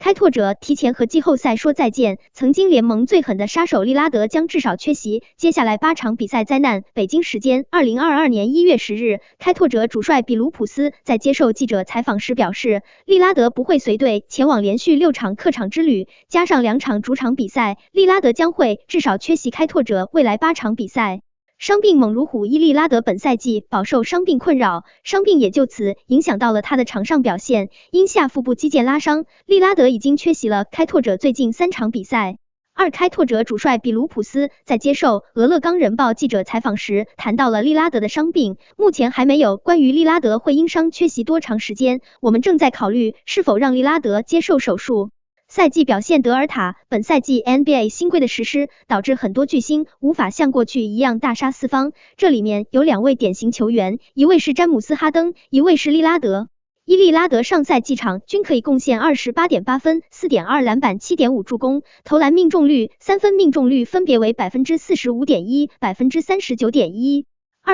开拓者提前和季后赛说再见，曾经联盟最狠的杀手利拉德将至少缺席接下来8场比赛灾难。北京时间2022年1月10日，开拓者主帅比卢普斯在接受记者采访时表示，利拉德不会随队前往连续6场客场之旅，加上2场主场比赛，利拉德将会至少缺席开拓者未来8场比赛。伤病猛如虎伊利拉德本赛季饱受伤病困扰，伤病也就此影响到了他的场上表现。因下腹部肌腱拉伤，利拉德已经缺席了开拓者最近3场比赛。开拓者主帅比卢普斯在接受俄勒冈人报记者采访时谈到了利拉德的伤病，目前还没有关于利拉德会因伤缺席多长时间，我们正在考虑是否让利拉德接受手术。赛季表现德尔塔，本赛季 NBA 新规的实施导致很多巨星无法像过去一样大杀四方，这里面有2位典型球员，一位是詹姆斯哈登，一位是利拉德。利拉德上赛季场均可以贡献 28.8 分、4.2 篮板、7.5 助攻，投篮命中率、3分命中率分别为 45.1%、39.1%。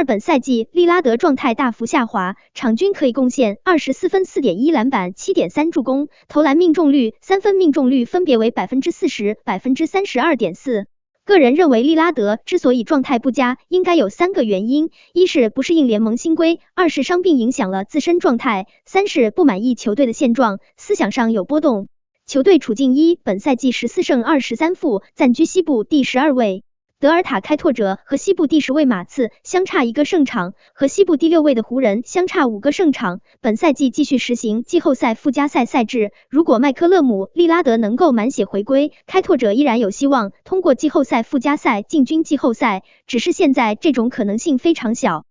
本赛季利拉德状态大幅下滑，场均可以贡献24分、4.1 篮板、7.3 助攻，投篮命中率、3分命中率分别为 40%、32.4%。个人认为利拉德之所以状态不佳，应该有3个原因：一是不适应联盟新规，2是伤病影响了自身状态，3是不满意球队的现状，思想上有波动。球队处境1，本赛季14胜23负，暂居西部第12位。德尔塔开拓者和西部第10位马刺相差1个胜场，和西部第6位的湖人相差5个胜场。本赛季继续实行季后赛附加赛赛制，如果麦克勒姆、利拉德能够满血回归，开拓者依然有希望通过季后赛附加赛进军季后赛，只是现在这种可能性非常小。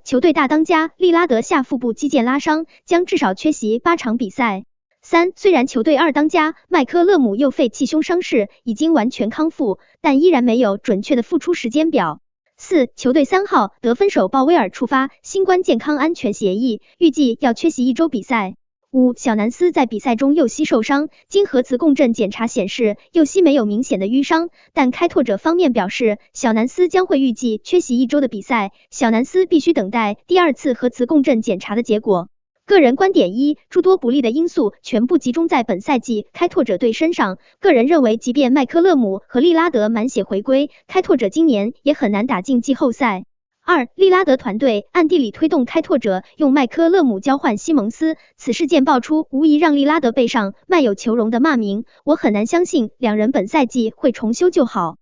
球队大当家利拉德下腹部肌腱拉伤，将至少缺席8场比赛。虽然球队2当家麦克勒姆右肺气胸伤势已经完全康复，但依然没有准确的复出时间表。球队3号得分手鲍威尔触发新冠健康安全协议，预计要缺席1周比赛。小南斯在比赛中右膝受伤，经核磁共振检查显示右膝没有明显的淤伤，但开拓者方面表示小南斯将会预计缺席1周的比赛，小南斯必须等待第2次核磁共振检查的结果。个人观点1，诸多不利的因素全部集中在本赛季开拓者队身上。个人认为，即便麦克勒姆和利拉德满血回归，开拓者今年也很难打进季后赛。利拉德团队暗地里推动开拓者用麦克勒姆交换西蒙斯，此事件爆出，无疑让利拉德背上卖友求荣的骂名。我很难相信2人本赛季会重修旧好。